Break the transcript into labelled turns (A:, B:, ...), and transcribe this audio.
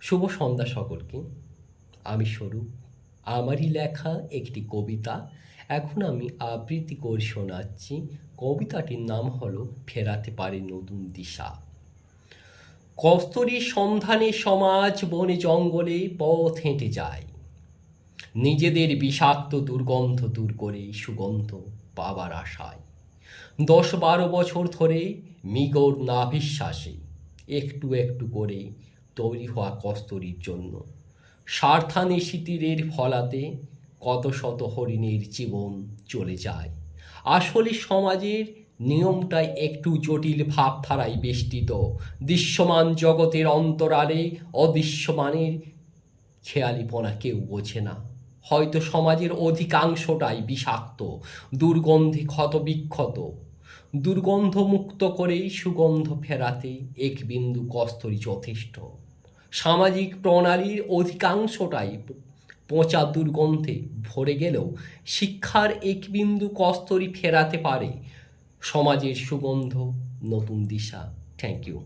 A: শুভ সন্ধ্যা সকলকে। আমি স্বরূপ। আমারই লেখা একটি কবিতা এখন আমি আবৃত্তি করে শোনাচ্ছি। কবিতাটির নাম হলো ফেরাতে পারে নতুন দিশা। কস্তুরীর সন্ধানে সমাজ বনে জঙ্গলে পথ হেঁটে যায়, নিজেদের বিষাক্ত দুর্গন্ধ দূর করে সুগন্ধ পাবার আশায়। 10-12 বছর ধরে মিগর নাভিশ্বাসে একটু একটু করে তৈরি হওয়া কস্তুরীর জন্য স্বার্থান্বেষী তীরের ফলাতে কত শত হরিণের জীবন চলে যায়। আসলে সমাজের নিয়মটাই একটু জটিল ভাবধারায় বেষ্টিত। দৃশ্যমান জগতের অন্তরালে অদৃশ্যমানের খেয়ালিপনা কেউ বোঝে না। হয়তো সমাজের অধিকাংশটাই বিষাক্ত, দুর্গন্ধে ক্ষতবিক্ষত। দুর্গন্ধ মুক্ত করে সুগন্ধ ফেরাতে এক বিন্দু কস্তুরী যথেষ্ট। সামাজিক প্রণালীর অধিকাংশটাই পচা দুর্গন্ধে ভরে গেলেও শিক্ষার এক বিন্দু কস্তুরী ফেরাতে পারে সমাজের সুগন্ধ নতুন দিশা। Thank you.